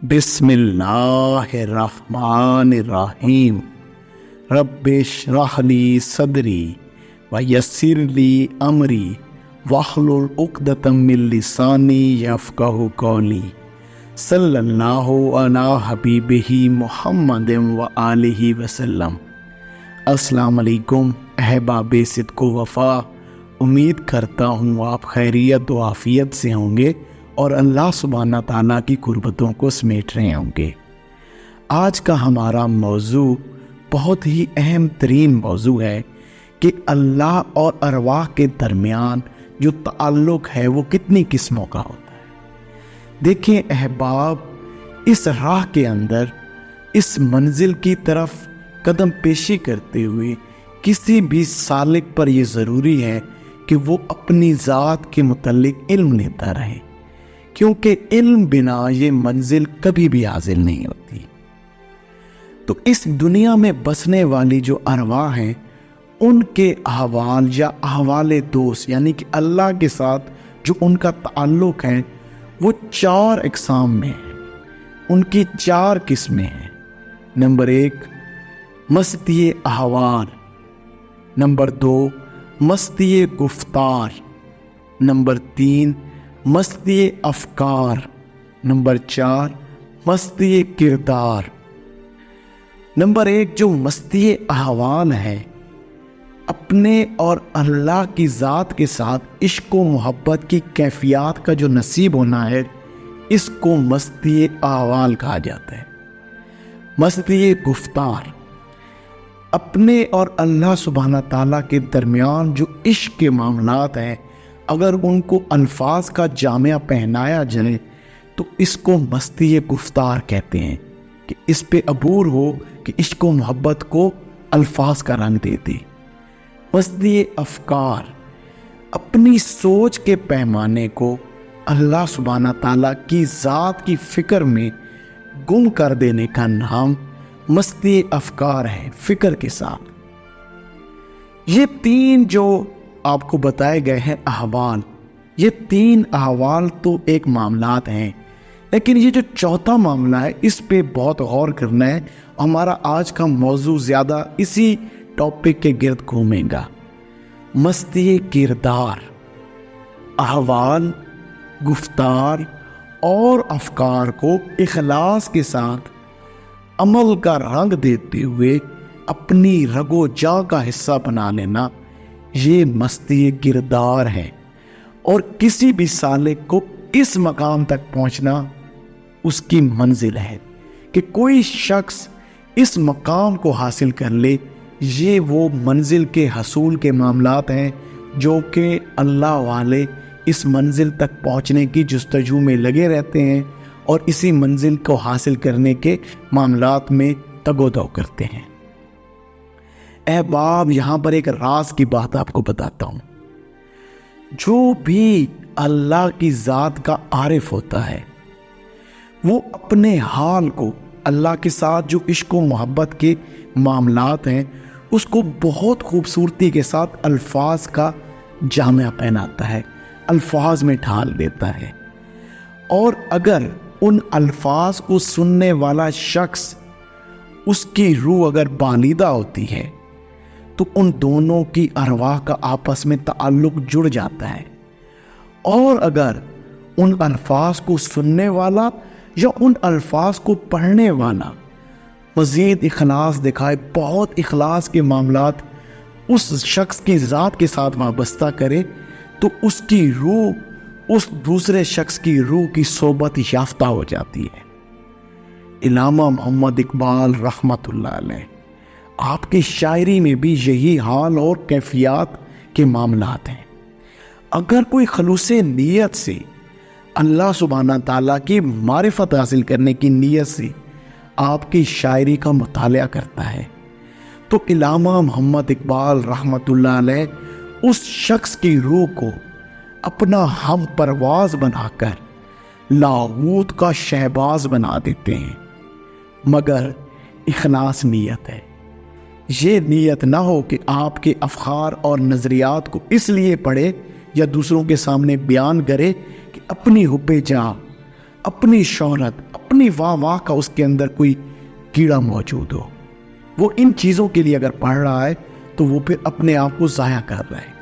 بسم اللہ الرحمن الرحیم رب اشرح لی صدری ویسر لی امری واحلل عقدۃ من لسانی یفقہوا قولی صلی اللہ علی حبیبہ محمد وآلہ وسلم۔ السلام علیکم احباب صدق و وفا، امید کرتا ہوں آپ خیریت و عافیت سے ہوں گے اور اللہ سبحانہ تعالیٰ کی قربتوں کو سمیٹ رہے ہوں گے۔ آج کا ہمارا موضوع بہت ہی اہم ترین موضوع ہے کہ اللہ اور ارواح کے درمیان جو تعلق ہے وہ کتنی قسموں کا ہوتا ہے۔ دیکھیں احباب، اس راہ کے اندر اس منزل کی طرف قدم پیشی کرتے ہوئے کسی بھی سالک پر یہ ضروری ہے کہ وہ اپنی ذات کے متعلق علم لیتا رہے، کیونکہ علم بنا یہ منزل کبھی بھی حاصل نہیں ہوتی۔ تو اس دنیا میں بسنے والی جو ارواح ہیں، ان کے احوال یا احوال دوست یعنی کہ اللہ کے ساتھ جو ان کا تعلق ہے وہ 4 اقسام میں ہیں، ان کی 4 قسمیں ہیں۔ نمبر 1 مستی احوال، نمبر 2 مستی گفتار، نمبر 3 مستی افکار، نمبر 4 مستی کردار۔ نمبر 1 جو مستی احوال ہے، اپنے اور اللہ کی ذات کے ساتھ عشق و محبت کی کیفیات کا جو نصیب ہونا ہے، اس کو مستی احوال کہا جاتا ہے۔ مستی گفتار، اپنے اور اللہ سبحانہ تعالیٰ کے درمیان جو عشق کے معاملات ہیں، اگر ان کو الفاظ کا جامعہ پہنایا جائے تو اس کو مستی گفتار کہتے ہیں، کہ اس پہ عبور ہو کہ عشق و محبت کو الفاظ کا رنگ دے دے۔ مستی افکار، اپنی سوچ کے پیمانے کو اللہ سبحانہ تعالیٰ کی ذات کی فکر میں گم کر دینے کا نام مستی افکار ہے، فکر کے ساتھ۔ یہ 3 جو آپ کو بتائے گئے ہیں احوال، یہ 3 احوال تو ایک معاملات ہیں، لیکن یہ جو 4تھا معاملہ ہے اس پہ بہت غور کرنا ہے۔ ہمارا آج کا موضوع زیادہ اسی ٹاپک کے گرد گھومے گا۔ مستی کردار، احوال، گفتار اور افکار کو اخلاص کے ساتھ عمل کا رنگ دیتے ہوئے اپنی رگ و جاں کا حصہ بنا لینا، یہ مستی کردار ہے۔ اور کسی بھی سالک کو اس مقام تک پہنچنا اس کی منزل ہے کہ کوئی شخص اس مقام کو حاصل کر لے، یہ وہ منزل کے حصول کے معاملات ہیں جو کہ اللہ والے اس منزل تک پہنچنے کی جستجو میں لگے رہتے ہیں اور اسی منزل کو حاصل کرنے کے معاملات میں تگ و دو کرتے ہیں۔ احباب، یہاں پر ایک راز کی بات آپ کو بتاتا ہوں۔ جو بھی اللہ کی ذات کا عارف ہوتا ہے، وہ اپنے حال کو اللہ کے ساتھ جو عشق و محبت کے معاملات ہیں اس کو بہت خوبصورتی کے ساتھ الفاظ کا جامعہ پہناتا ہے، الفاظ میں ڈھال دیتا ہے۔ اور اگر ان الفاظ کو سننے والا شخص، اس کی روح اگر بالیدہ ہوتی ہے تو ان دونوں کی ارواح کا آپس میں تعلق جڑ جاتا ہے۔ اور اگر ان الفاظ کو سننے والا یا ان الفاظ کو پڑھنے والا مزید اخلاص دکھائے، بہت اخلاص کے معاملات اس شخص کی ذات کے ساتھ وابستہ کرے، تو اس کی روح اس دوسرے شخص کی روح کی صحبت یافتہ ہو جاتی ہے۔ علامہ محمد اقبال رحمۃ اللہ علیہ، آپ کی شاعری میں بھی یہی حال اور کیفیات کے معاملات ہیں۔ اگر کوئی خلوص نیت سے اللہ سبحانہ تعالیٰ کی معرفت حاصل کرنے کی نیت سے آپ کی شاعری کا مطالعہ کرتا ہے تو علامہ محمد اقبال رحمۃ اللہ علیہ اس شخص کی روح کو اپنا ہم پرواز بنا کر لاہوت کا شہباز بنا دیتے ہیں، مگر اخلاص نیت ہے۔ یہ نیت نہ ہو کہ آپ کے افکار اور نظریات کو اس لیے پڑھے یا دوسروں کے سامنے بیان کرے کہ اپنی حب جاں، اپنی شہرت، اپنی واہ کا اس کے اندر کوئی کیڑا موجود ہو، وہ ان چیزوں کے لیے اگر پڑھ رہا ہے تو وہ پھر اپنے آپ کو ضائع کر رہا ہے،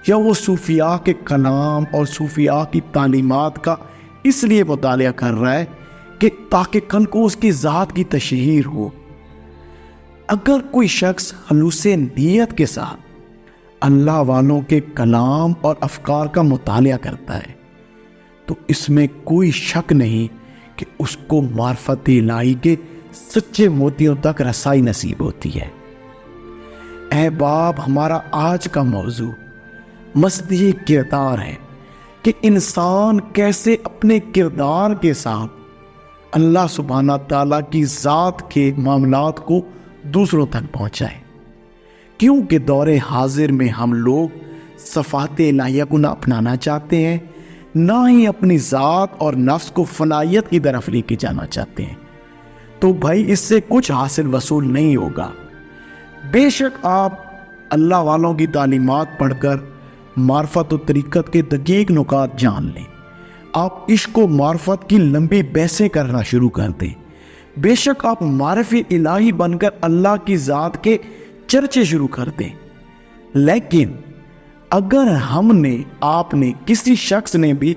یا وہ صوفیاء کے کلام اور صوفیاء کی تعلیمات کا اس لیے مطالعہ کر رہا ہے کہ تاکہ کل کو اس کی ذات کی تشہیر ہو۔ اگر کوئی شخص خلوص نیت کے ساتھ اللہ والوں کے کلام اور افکار کا مطالعہ کرتا ہے تو اس میں کوئی شک نہیں کہ اس کو معرفت الہی کے سچے موتیوں تک رسائی نصیب ہوتی ہے۔ احباب، ہمارا آج کا موضوع مستی کردار ہے کہ انسان کیسے اپنے کردار کے ساتھ اللہ سبحانہ تعالیٰ کی ذات کے معاملات کو دوسروں تک پہنچائے، کیونکہ دور حاضر میں ہم لوگ صفات الہیہ کو نہ اپنانا چاہتے ہیں، نہ ہی اپنی ذات اور نفس کو فنائیت کی طرف لے کے جانا چاہتے ہیں، تو بھائی اس سے کچھ حاصل وصول نہیں ہوگا۔ بے شک آپ اللہ والوں کی تعلیمات پڑھ کر معرفت و طریقت کے دقیق نکات جان لیں، آپ عشق و معرفت کی لمبی بحثیں کرنا شروع کر دیں، بے شک آپ معرف الہی بن کر اللہ کی ذات کے چرچے شروع کر دیں، لیکن اگر ہم نے، آپ نے، کسی شخص نے بھی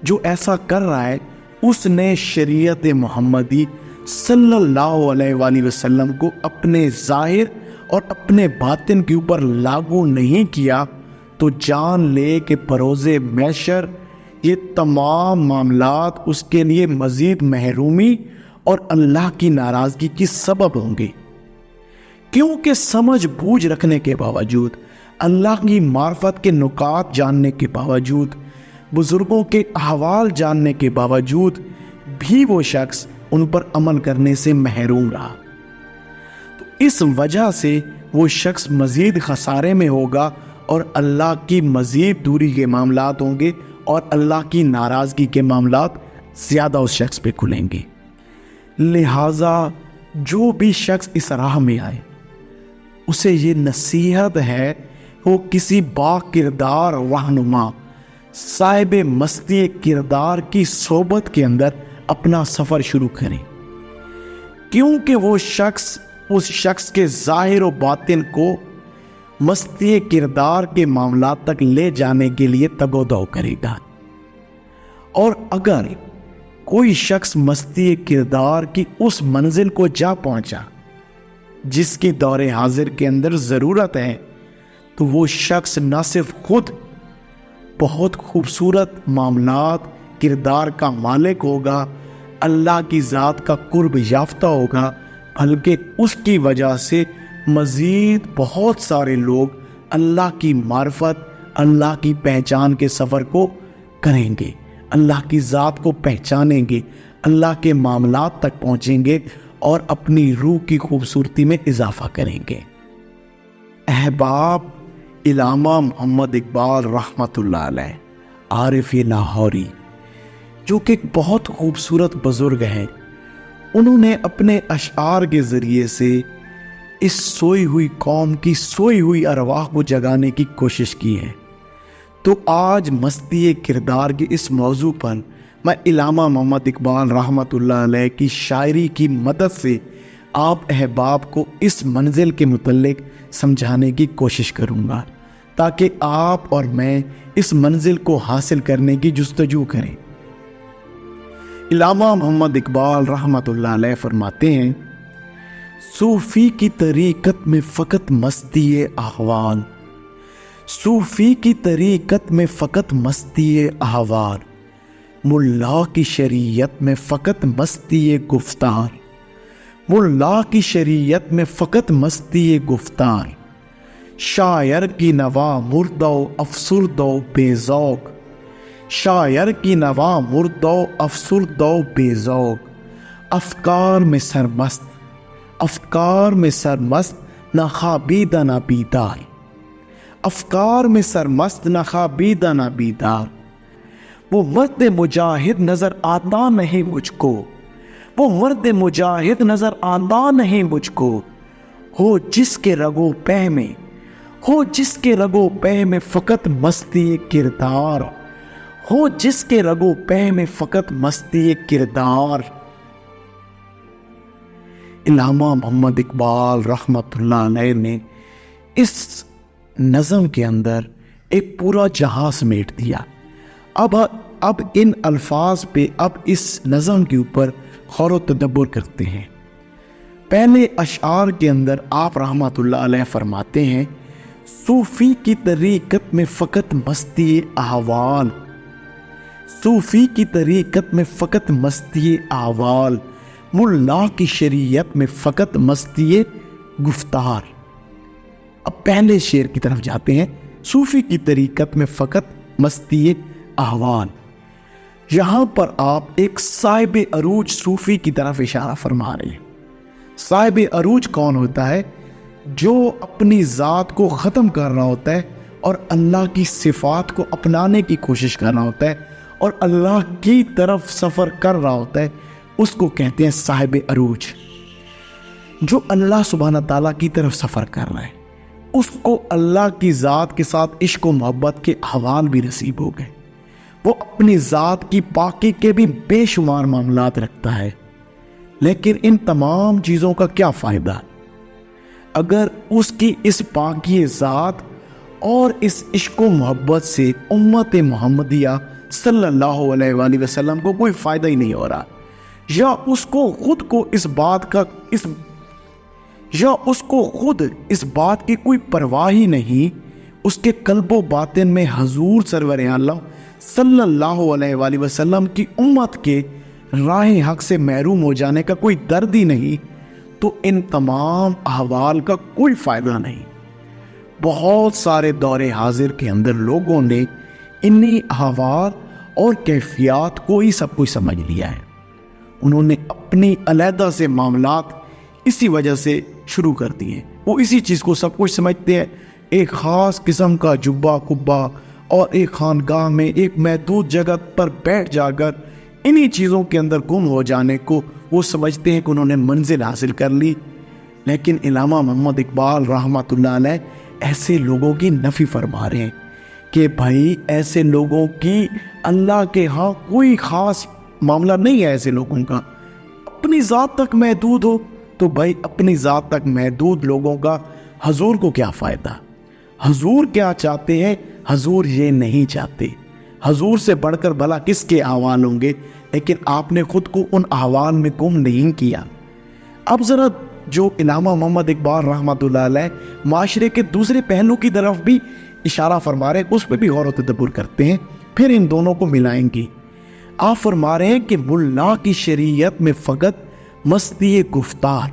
جو ایسا کر رہا ہے، اس نے شریعت محمدی صلی اللہ علیہ وآلہ وسلم کو اپنے ظاہر اور اپنے باطن کے اوپر لاگو نہیں کیا، تو جان لے کہ بروز محشر یہ تمام معاملات اس کے لیے مزید محرومی اور اللہ کی ناراضگی کی سبب ہوں گے، کیونکہ سمجھ بوجھ رکھنے کے باوجود، اللہ کی معرفت کے نکات جاننے کے باوجود، بزرگوں کے احوال جاننے کے باوجود بھی وہ شخص ان پر عمل کرنے سے محروم رہا، تو اس وجہ سے وہ شخص مزید خسارے میں ہوگا اور اللہ کی مزید دوری کے معاملات ہوں گے اور اللہ کی ناراضگی کے معاملات زیادہ اس شخص پہ کھلیں گے۔ لہٰذا جو بھی شخص اس راہ میں آئے اسے یہ نصیحت ہے وہ کسی با کردار رہنما صاحب مستی کردار کی صحبت کے اندر اپنا سفر شروع کریں، کیونکہ وہ شخص اس شخص کے ظاہر و باطن کو مستی کردار کے معاملات تک لے جانے کے لیے تگ و دو کرے گا، اور اگر کوئی شخص مستی کردار کی اس منزل کو جا پہنچا جس کی دور حاضر کے اندر ضرورت ہے، تو وہ شخص نہ صرف خود بہت خوبصورت معاملات کردار کا مالک ہوگا، اللہ کی ذات کا قرب یافتہ ہوگا، بلکہ اس کی وجہ سے مزید بہت سارے لوگ اللہ کی معرفت، اللہ کی پہچان کے سفر کو کریں گے، اللہ کی ذات کو پہچانیں گے، اللہ کے معاملات تک پہنچیں گے اور اپنی روح کی خوبصورتی میں اضافہ کریں گے۔ احباب، علامہ محمد اقبال رحمۃ اللہ علیہ، عارف لاہوری، جو کہ ایک بہت خوبصورت بزرگ ہیں، انہوں نے اپنے اشعار کے ذریعے سے اس سوئی ہوئی قوم کی سوئی ہوئی ارواح کو جگانے کی کوشش کی ہے۔ تو آج مستی کردار کے اس موضوع پر میں علامہ محمد اقبال رحمۃ اللہ علیہ کی شاعری کی مدد سے آپ احباب کو اس منزل کے متعلق سمجھانے کی کوشش کروں گا، تاکہ آپ اور میں اس منزل کو حاصل کرنے کی جستجو کریں۔ علامہ محمد اقبال رحمۃ اللہ علیہ فرماتے ہیں، صوفی کی طریقت میں فقط مستی احوال، صوفی کی طریقت میں فقط مستی احوال، ملا کی شریعت میں فقط مستی گفتار، ملا کی شریعت میں فقط مستی گفتار، شاعر کی نوا مردہ و افسردہ و بے ذوق، شاعر کی نوا مردہ و افسردہ و بے ذوق، افکار میں سرمست، افکار میں سرمست نہ خوابیدہ نہ بیدار، افکار میں سرمست نہ خوابیدہ نہ بیدار، وہ مرد مجاہد نظر آتا نہیں مجھ کو، وہ مرد مجاہد نظر آتا نہیں مجھ کو، ہو جس کے رگو پہ میں، ہو جس کے رگو پہ میں فقط مستی کردار، ہو جس کے رگو پہ میں فقط مستی کردار۔ علامہ محمد اقبال رحمت اللہ علیہ نے اس نظم کے اندر ایک پورا جہاں سمیٹ دیا۔ اب ان الفاظ پہ اس نظم کے اوپر غور و تدبر کرتے ہیں۔ پہلے اشعار کے اندر آپ رحمت اللہ علیہ فرماتے ہیں، صوفی کی طریقت میں فقط مستی احوال، صوفی کی طریقت میں فقط مستی احوال، ملا کی شریعت میں فقط مستی گفتار۔ اب پہلے شعر کی طرف جاتے ہیں، صوفی کی طریقت میں فقط مستی احوال۔ یہاں پر آپ ایک صاحب عروج صوفی کی طرف اشارہ فرما رہے ہیں۔ صاحب عروج کون ہوتا ہے؟ جو اپنی ذات کو ختم کر رہا ہوتا ہے اور اللہ کی صفات کو اپنانے کی کوشش کر رہا ہوتا ہے اور اللہ کی طرف سفر کر رہا ہوتا ہے، اس کو کہتے ہیں صاحب عروج۔ جو اللہ سبحانہ تعالیٰ کی طرف سفر کر رہا ہے، اس کو اللہ کی ذات کے ساتھ عشق و محبت کے احوال بھی نصیب ہو گئے۔ وہ اپنی ذات کی پاکی کے بھی بے شمار معاملات رکھتا ہے، لیکن ان تمام چیزوں کا کیا فائدہ اگر اس کی اس پاکی ذات اور اس عشق و محبت سے امت محمدیہ صلی اللہ علیہ وآلہ وسلم کو کوئی فائدہ ہی نہیں ہو رہا، یا اس کو خود اس بات کی کوئی پرواہ ہی نہیں، اس کے قلب و باطن میں حضور سرور عالم صلی اللہ علیہ وآلہ وسلم کی امت کے راہ حق سے محروم ہو جانے کا کوئی درد ہی نہیں، تو ان تمام احوال کا کوئی فائدہ نہیں۔ بہت سارے دور حاضر کے اندر لوگوں نے انہی احوال اور کیفیات کو ہی سب کچھ سمجھ لیا ہے۔ انہوں نے اپنی علیحدہ سے معاملات اسی وجہ سے شروع کر دیے، وہ اسی چیز کو سب کچھ سمجھتے ہیں۔ ایک خاص قسم کا جبہ کبا اور ایک خانقاہ میں ایک محدود جگہ پر بیٹھ جا کر انہی چیزوں کے اندر گم ہو جانے کو وہ سمجھتے ہیں کہ انہوں نے منزل حاصل کر لی۔ لیکن علامہ محمد اقبال رحمت اللہ علیہ ایسے لوگوں کی نفی فرما رہے ہیں کہ بھائی ایسے لوگوں کی اللہ کے ہاں کوئی خاص معاملہ نہیں ہے۔ ایسے لوگوں کا اپنی ذات تک محدود ہو تو بھائی اپنی ذات تک محدود لوگوں کا حضور کو کیا فائدہ؟ حضور کیا چاہتے ہیں؟ حضور یہ نہیں چاہتے۔ حضور سے بڑھ کر بھلا کس کے احوال ہوں گے؟ لیکن آپ نے خود کو ان احوال میں گم نہیں کیا۔ اب ذرا جو علامہ محمد اقبال رحمت اللہ علیہ معاشرے کے دوسرے پہلو کی طرف بھی اشارہ فرما رہے ہیں، اس پہ بھی غور و تدبر کرتے ہیں، پھر ان دونوں کو ملائیں گے۔ آپ فرما رہے ہیں کہ ملا کی شریعت میں فقط مستی گفتار۔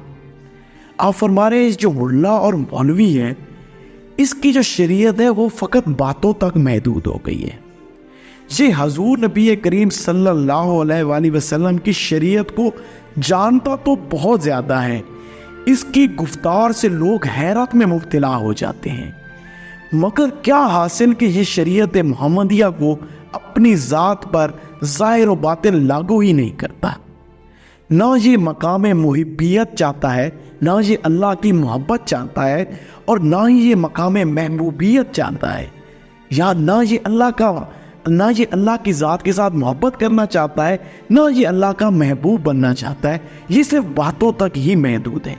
آپ فرما رہے ہیں جو ملا اور مولوی ہے، اس کی جو شریعت ہے وہ فقط باتوں تک محدود ہو گئی ہے۔ یہ حضور نبی کریم صلی اللہ علیہ وآلہ وسلم کی شریعت کو جانتا تو بہت زیادہ ہے، اس کی گفتار سے لوگ حیرت میں مبتلا ہو جاتے ہیں، مگر کیا حاصل کہ یہ شریعت محمدیہ کو اپنی ذات پر ظاہر و باطن لاگو ہی نہیں کرتا۔ نہ یہ مقام محبیت چاہتا ہے، نہ یہ اللہ کی محبت چاہتا ہے، اور نہ ہی یہ مقام محبوبیت چاہتا ہے، یا نہ یہ اللہ کی ذات کے ساتھ محبت کرنا چاہتا ہے، نہ یہ اللہ کا محبوب بننا چاہتا ہے۔ یہ صرف باتوں تک ہی محدود ہے۔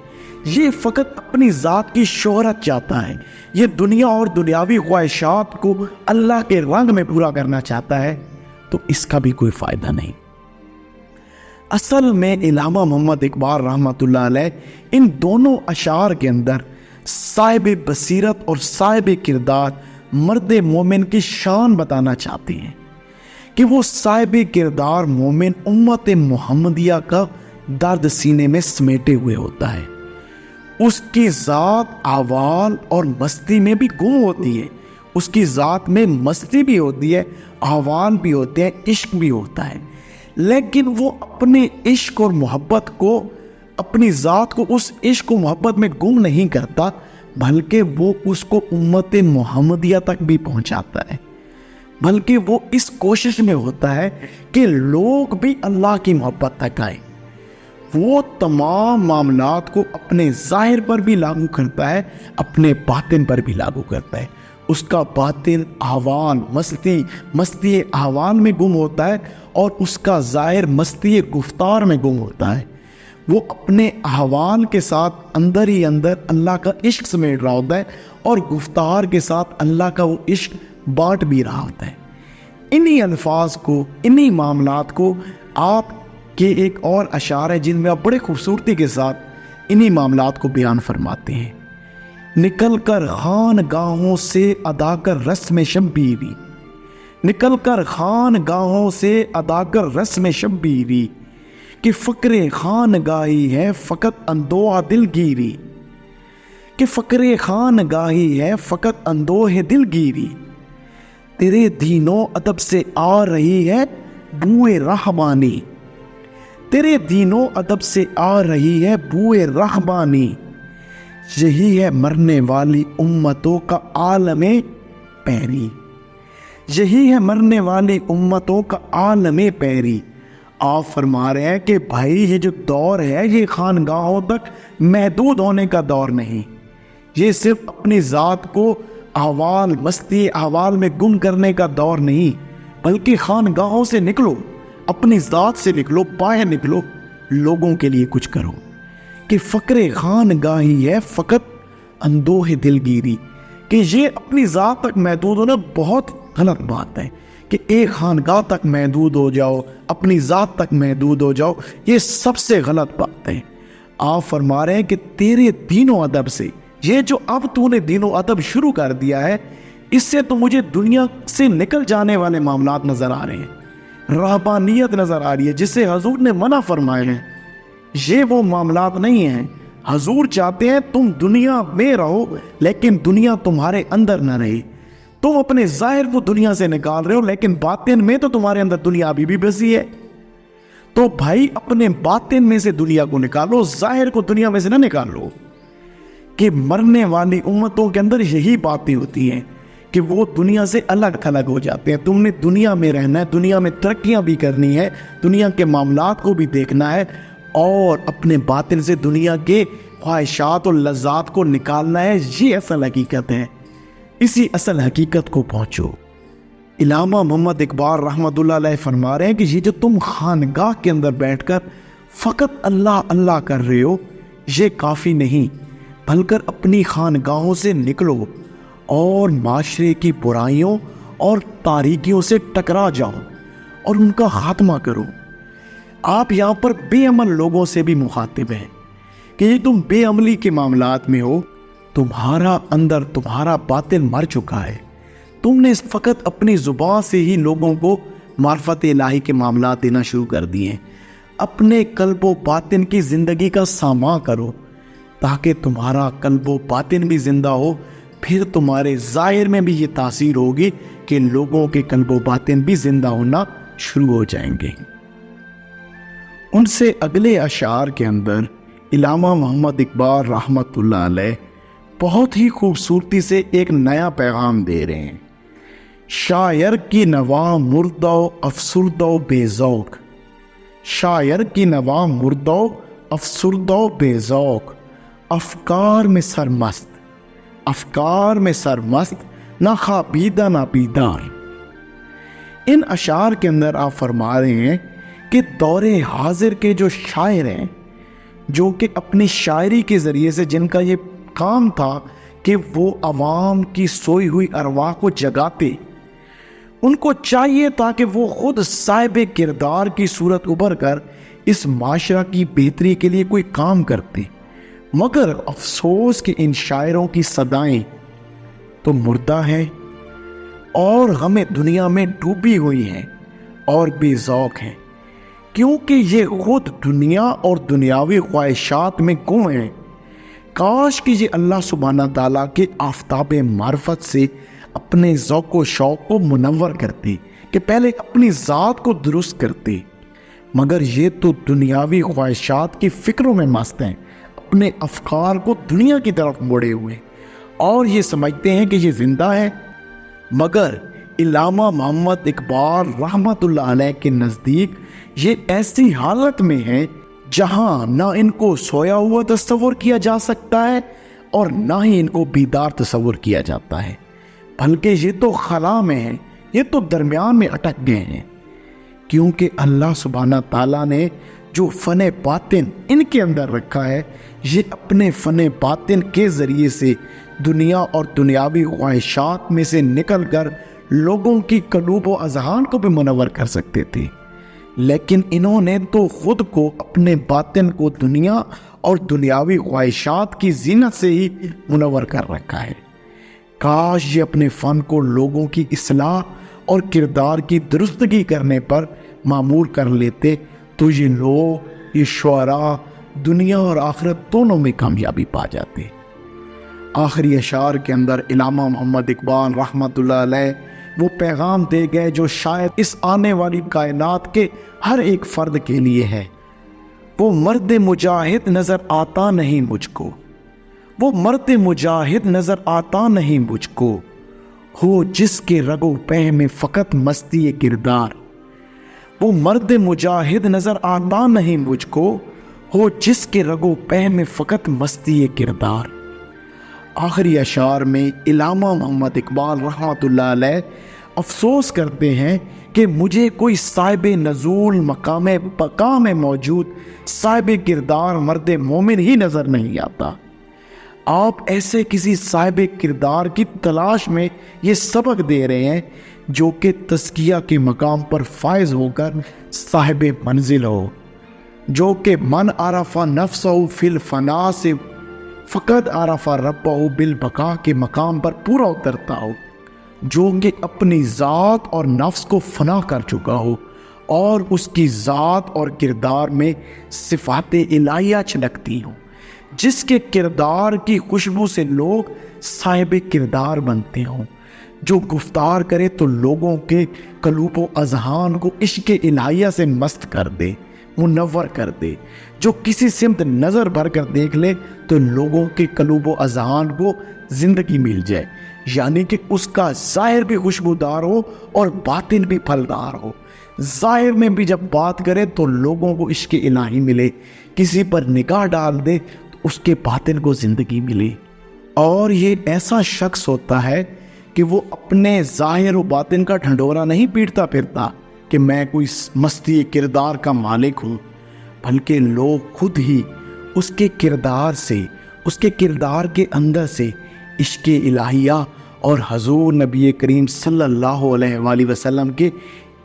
یہ فقط اپنی ذات کی شہرت چاہتا ہے، یہ دنیا اور دنیاوی خواہشات کو اللہ کے رنگ میں پورا کرنا چاہتا ہے، تو اس کا بھی کوئی فائدہ نہیں۔ اصل میں علامہ محمد اقبال رحمت اللہ علیہ ان دونوں اشعار کے اندر صاحب بصیرت اور صاحب کردار مرد مومن کی شان بتانا چاہتے ہیں کہ وہ صاحب کردار مومن امت محمدیہ کا درد سینے میں سمیٹے ہوئے ہوتا ہے۔ اس کی ذات احوال اور مستی میں بھی گم ہوتی ہے، اس کی ذات میں مستی بھی ہوتی ہے، احوال بھی ہوتے ہیں، عشق بھی ہوتا ہے، لیکن وہ اپنے عشق اور محبت کو، اپنی ذات کو اس عشق و محبت میں گم نہیں کرتا، بلکہ وہ اس کو امت محمدیہ تک بھی پہنچاتا ہے، بلکہ وہ اس کوشش میں ہوتا ہے کہ لوگ بھی اللہ کی محبت تک آئیں۔ وہ تمام معاملات کو اپنے ظاہر پر بھی لاگو کرتا ہے، اپنے باطن پر بھی لاگو کرتا ہے۔ اس کا باطن احوال مستی احوال میں گم ہوتا ہے، اور اس کا ظاہر مستی گفتار میں گم ہوتا ہے۔ وہ اپنے احوال کے ساتھ اندر ہی اندر اللہ کا عشق سمیٹ رہا ہوتا ہے، اور گفتار کے ساتھ اللہ کا وہ عشق بانٹ بھی رہا ہوتا ہے۔ انہی الفاظ کو، انہی معاملات کو آپ کے ایک اور اشعار ہیں جن میں آپ بڑے خوبصورتی کے ساتھ انہی معاملات کو بیان فرماتے ہیں۔ نکل کر خانگاہوں سے ادا کر رسم شبیری، نکل کر خانگاہوں سے ادا کر رسم شبیری، کہ فقر خانگاہی ہے فقط اندوہ دلگیری، کہ فقر خانگاہی ہے فقط اندوہ دلگیری، تیرے دین و ادب سے آ رہی ہے بوئے رحمانی، تیرے دین و ادب سے آ رہی ہے بوئے رحمانی، یہی ہے مرنے والی امتوں کا عالم پیری، یہی ہے مرنے والی امتوں کا عالم پیری۔ آپ فرما رہے ہیں کہ بھائی یہ جو دور ہے یہ خانگاہوں تک محدود ہونے کا دور نہیں، یہ صرف اپنی ذات کو احوال مستی احوال میں گم کرنے کا دور نہیں، بلکہ خانگاہوں سے نکلو، اپنی ذات سے نکلو، باہر نکلو، لوگوں کے لیے کچھ کرو۔ کہ فقر خانگاہی ہے فقط اندوہ دلگیری، کہ یہ اپنی ذات تک محدود ہونا بہت غلط بات ہے، کہ ایک خانگاہ تک محدود ہو جاؤ، اپنی ذات تک محدود ہو جاؤ، یہ سب سے غلط بات ہے۔ آپ فرما رہے ہیں کہ تیرے دین و ادب سے، یہ جو اب تو نے دین و ادب شروع کر دیا ہے، اس سے تو مجھے دنیا سے نکل جانے والے معاملات نظر آ رہے ہیں، رہبانیت نظر آ رہی ہے جس سے حضور نے منع فرمائے ہیں۔ یہ وہ معاملات نہیں ہیں۔ حضور چاہتے ہیں تم دنیا میں رہو لیکن دنیا تمہارے اندر نہ رہے، تم اپنے ظاہر کو دنیا سے نکال رہے ہو لیکن باطن میں تو تمہارے اندر دنیا ابھی بھی بسی ہے۔ تو بھائی اپنے باطن میں سے دنیا کو نکالو، ظاہر کو دنیا میں سے نہ نکالو۔ کہ مرنے والی امتوں کے اندر یہی باتیں ہوتی ہیں کہ وہ دنیا سے الگ تھلگ ہو جاتے ہیں۔ تم نے دنیا میں رہنا ہے، دنیا میں ترقیاں بھی کرنی ہے، دنیا کے معاملات کو بھی دیکھنا ہے، اور اپنے باطن سے دنیا کے خواہشات اور لذات کو نکالنا ہے۔ یہ اصل حقیقت ہے، اسی اصل حقیقت کو پہنچو۔ علامہ محمد اقبال رحمۃ اللہ علیہ فرما رہے ہیں کہ یہ جو تم خانگاہ کے اندر بیٹھ کر فقط اللہ اللہ کر رہے ہو، یہ کافی نہیں، بلکہ اپنی خانگاہوں سے نکلو اور معاشرے کی برائیوں اور تاریکیوں سے ٹکرا جاؤ اور ان کا خاتمہ کرو۔ آپ یہاں پر بے عمل لوگوں سے بھی مخاطب ہیں کہ یہ تم بے عملی کے معاملات میں ہو، تمہارا اندر تمہارا باطن مر چکا ہے، تم نے فقط اپنی زبان سے ہی لوگوں کو معرفت الہی کے معاملات دینا شروع کر دیے ہیں۔ اپنے قلب و باطن کی زندگی کا ساماں کرو تاکہ تمہارا قلب و باطن بھی زندہ ہو، پھر تمہارے ظاہر میں بھی یہ تاثیر ہوگی کہ لوگوں کے قلب و باطن بھی زندہ ہونا شروع ہو جائیں گے۔ ان سے اگلے اشعار کے اندر علامہ محمد اقبال رحمۃ اللہ علیہ بہت ہی خوبصورتی سے ایک نیا پیغام دے رہے ہیں۔ شاعر کی نوا مردہ و افسردہ و بے ذوق، شاعر کی نوا مردہ و افسردہ و بے ذوق، افکار میں سرمست، افکار میں سرمست، نہ خوابیدہ نہ بیدار۔ ان اشعار کے اندر آپ فرما رہے ہیں کہ دور حاضر کے جو شاعر ہیں، جو کہ اپنی شاعری کے ذریعے سے جن کا یہ کام تھا کہ وہ عوام کی سوئی ہوئی ارواح کو جگاتے، ان کو چاہیے تھا کہ وہ خود صاحب کردار کی صورت ابھر کر اس معاشرہ کی بہتری کے لیے کوئی کام کرتے، مگر افسوس کہ ان شاعروں کی صدائیں تو مردہ ہیں اور غم دنیا میں ڈوبی ہوئی ہیں اور بے ذوق ہیں، کیونکہ یہ خود دنیا اور دنیاوی خواہشات میں گم ہیں۔ کاش کہ یہ اللہ سبحانہ تعالیٰ کے آفتاب معرفت سے اپنے ذوق و شوق کو منور کرتے، کہ پہلے اپنی ذات کو درست کرتے، مگر یہ تو دنیاوی خواہشات کی فکروں میں مست ہیں، اپنے افکار کو دنیا کی طرف موڑے ہوئے اور یہ سمجھتے ہیں کہ یہ زندہ ہے۔ مگر علامہ محمد اقبال رحمۃ اللہ علیہ کے نزدیک یہ ایسی حالت میں ہے جہاں نہ ان کو سویا ہوا تصور کیا جا سکتا ہے اور نہ ہی ان کو بیدار تصور کیا جاتا ہے، بلکہ یہ تو خلا میں ہیں، یہ تو درمیان میں اٹک گئے ہیں، کیونکہ اللہ سبحانہ تعالیٰ نے جو فن باطن ان کے اندر رکھا ہے، یہ اپنے فن باطن کے ذریعے سے دنیا اور دنیاوی خواہشات میں سے نکل کر لوگوں کی قلوب و اذہان کو بھی منور کر سکتے تھے، لیکن انہوں نے تو خود کو، اپنے باطن کو دنیا اور دنیاوی خواہشات کی زینت سے ہی منور کر رکھا ہے۔ کاش یہ اپنے فن کو لوگوں کی اصلاح اور کردار کی درستگی کرنے پر معمول کر لیتے تو یہ لوگ، یہ شعراء دنیا اور آخرت دونوں میں کامیابی پا جاتے۔ آخری اشعار کے اندر علامہ محمد اقبال رحمۃ اللہ علیہ وہ پیغام دے گئے جو شاید اس آنے والی کائنات کے ہر ایک فرد کے لیے ہے۔ وہ مرد مجاہد نظر آتا نہیں مجھ کو، وہ مرد مجاہد نظر آتا نہیں مجھ کو، ہو جس کے رگ و پہ میں فقط مستی کردار۔ وہ مرد مجاہد نظر آتا نہیں مجھ کو، ہو جس کے رگ و پہ میں فقط مستی کردار۔ آخری اشعار میں علامہ محمد اقبال رحمۃ اللہ علیہ افسوس کرتے ہیں کہ مجھے کوئی صاحب نزول مقام بقا میں موجود صاحب کردار مرد مومن ہی نظر نہیں آتا۔ آپ ایسے کسی صاحب کردار کی تلاش میں یہ سبق دے رہے ہیں جو کہ تزکیہ کے مقام پر فائز ہو کر صاحب منزل ہو، جو کہ من عرف نفسہ فی الفنا سے فقط عرف ربہ بالبقاء کے مقام پر پورا اترتا ہو، جو کہ اپنی ذات اور نفس کو فنا کر چکا ہو اور اس کی ذات اور کردار میں صفات الہیہ چھلکتی ہوں، جس کے کردار کی خوشبو سے لوگ صاحب کردار بنتے ہوں، جو گفتار کرے تو لوگوں کے قلوب و اذہان کو عشق الہیہ سے مست کر دے، منور کر دے، جو کسی سمت نظر بھر کر دیکھ لے تو لوگوں کے قلوب و اذہان کو زندگی مل جائے، یعنی کہ اس کا ظاہر بھی خوشبودار ہو اور باطن بھی پھلدار ہو۔ ظاہر میں بھی جب بات کرے تو لوگوں کو عشق الہی ملے، کسی پر نگاہ ڈال دے تو اس کے باطن کو زندگی ملے۔ اور یہ ایسا شخص ہوتا ہے کہ وہ اپنے ظاہر و باطن کا ڈھنڈورا نہیں پیٹتا پھرتا کہ میں کوئی مستی کردار کا مالک ہوں، بلکہ لوگ خود ہی اس کے کردار سے، اس کے کردار کے اندر سے عشق الہیہ اور حضور نبی کریم صلی اللہ علیہ وآلہ وسلم کے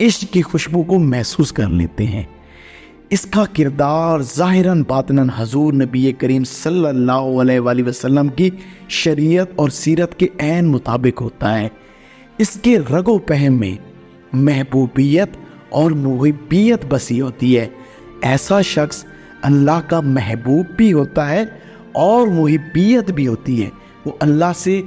عشق کی خوشبو کو محسوس کر لیتے ہیں۔ اس کا کردار ظاہراً باطناً حضور نبی کریم صلی اللہ علیہ وآلہ وسلم کی شریعت اور سیرت کے عین مطابق ہوتا ہے۔ اس کے رگ و پہن میں محبوبیت اور محبیت بسی ہوتی ہے۔ ایسا شخص اللہ کا محبوب بھی ہوتا ہے اور محبیت بھی ہوتی ہے، وہ اللہ سے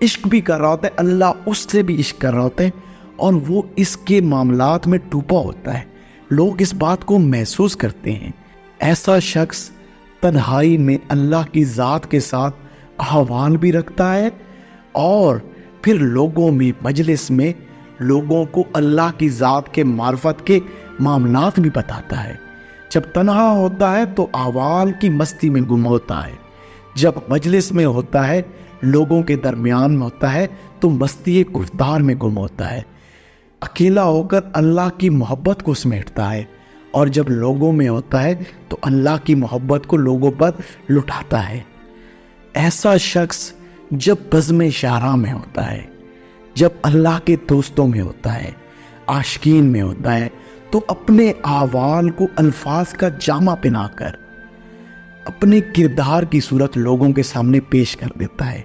عشق بھی کر رہا ہوتا ہے، اللہ اس سے بھی عشق کر رہا ہوتا ہے اور وہ اس کے معاملات میں ڈوبا ہوتا ہے۔ لوگ اس بات کو محسوس کرتے ہیں۔ ایسا شخص تنہائی میں اللہ کی ذات کے ساتھ احوال بھی رکھتا ہے اور پھر لوگوں میں، مجلس میں لوگوں کو اللہ کی ذات کے معرفت کے معاملات بھی بتاتا ہے۔ جب تنہا ہوتا ہے تو احوال کی مستی میں گم ہوتا ہے، جب مجلس میں ہوتا ہے، لوگوں کے درمیان میں ہوتا ہے تو مستی گفتار میں گم ہوتا ہے، اکیلا ہو کر اللہ کی محبت کو سمیٹتا ہے، اور جب لوگوں میں ہوتا ہے تو اللہ کی محبت کو لوگوں پر لٹاتا ہے۔ ایسا شخص جب بزم شاہراہ میں ہوتا ہے، جب اللہ کے دوستوں میں ہوتا ہے، عاشقین میں ہوتا ہے، تو اپنے احوال کو الفاظ کا جامہ پہنا کر اپنے کردار کی صورت لوگوں کے سامنے پیش کر دیتا ہے۔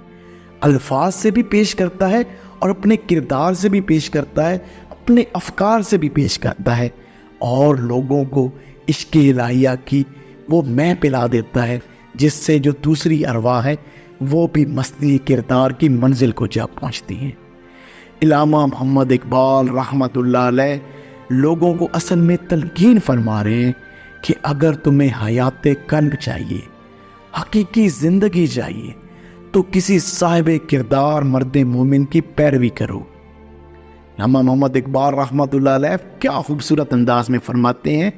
الفاظ سے بھی پیش کرتا ہے اور اپنے کردار سے بھی پیش کرتا ہے، اپنے افکار سے بھی پیش کرتا ہے، اور لوگوں کو عشق الہیہ کی وہ مہ پلا دیتا ہے، جس سے جو دوسری ارواح ہے وہ بھی مستی کردار کی منزل کو جا پہنچتی ہیں۔ علامہ محمد اقبال رحمۃ اللہ علیہ لوگوں کو اصل میں تلقین فرما رہے ہیں کہ اگر تمہیں حیات قلب چاہیے، حقیقی زندگی چاہیے، تو کسی صاحب کردار مرد مومن کی پیروی کرو۔ علامہ محمد اقبال رحمۃ اللہ علیہ کیا خوبصورت انداز میں فرماتے ہیں،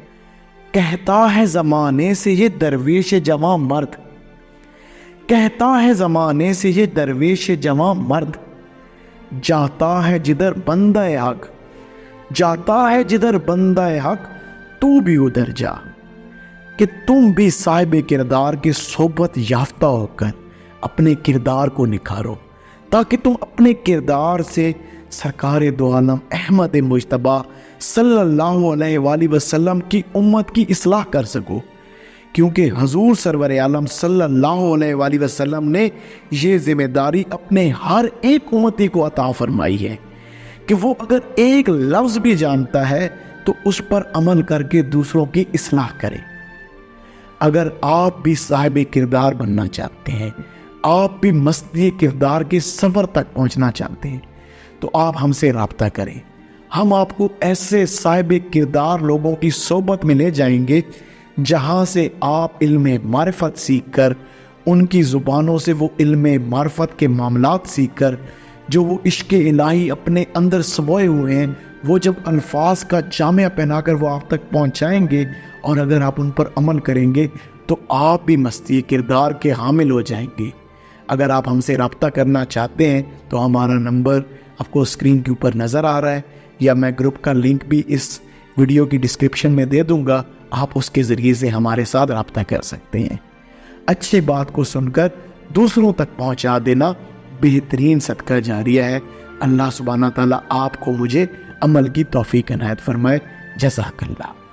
کہتا ہے زمانے سے یہ درویش جواں مرد، کہتا ہے زمانے سے یہ درویش جواں مرد، جاتا ہے جدھر بندہ حق، جاتا ہے جدھر بندہ حق تو بھی ادھر جا، کہ تم بھی صاحب کردار کی صحبت یافتہ ہو کر اپنے کردار کو نکھارو، تاکہ تم اپنے کردار سے سرکار دو عالم احمد مجتبیٰ صلی اللہ علیہ وآلہ وسلم کی امت کی اصلاح کر سکو، کیونکہ حضور سرور عالم صلی اللہ علیہ وآلہ وسلم نے یہ ذمہ داری اپنے ہر ایک امتی کو عطا فرمائی ہے کہ وہ اگر ایک لفظ بھی جانتا ہے تو اس پر عمل کر کے دوسروں کی اصلاح کرے۔ اگر آپ بھی صاحب کردار بننا چاہتے ہیں، آپ بھی مستی کردار کے سفر تک پہنچنا چاہتے ہیں، تو آپ ہم سے رابطہ کریں۔ ہم آپ کو ایسے صاحب کردار لوگوں کی صحبت میں لے جائیں گے جہاں سے آپ علم معرفت سیکھ کر، ان کی زبانوں سے وہ علم معرفت کے معاملات سیکھ کر، جو وہ عشق الہی اپنے اندر سموئے ہوئے ہیں، وہ جب الفاظ کا جامع پہنا کر وہ آپ تک پہنچائیں گے، اور اگر آپ ان پر عمل کریں گے تو آپ بھی مستی کردار کے حامل ہو جائیں گے۔ اگر آپ ہم سے رابطہ کرنا چاہتے ہیں تو ہمارا نمبر آپ کو اسکرین کے اوپر نظر آ رہا ہے، یا میں گروپ کا لنک بھی اس ویڈیو کی ڈسکرپشن میں دے دوں گا، آپ اس کے ذریعے سے ہمارے ساتھ رابطہ کر سکتے ہیں۔ اچھی بات کو سن کر دوسروں تک پہنچا دینا بہترین صدقہ جاریہ ہے۔ اللہ سبحانہ تعالیٰ آپ کو مجھے عمل کی توفیق عنایت فرمائے۔ جزاک اللہ۔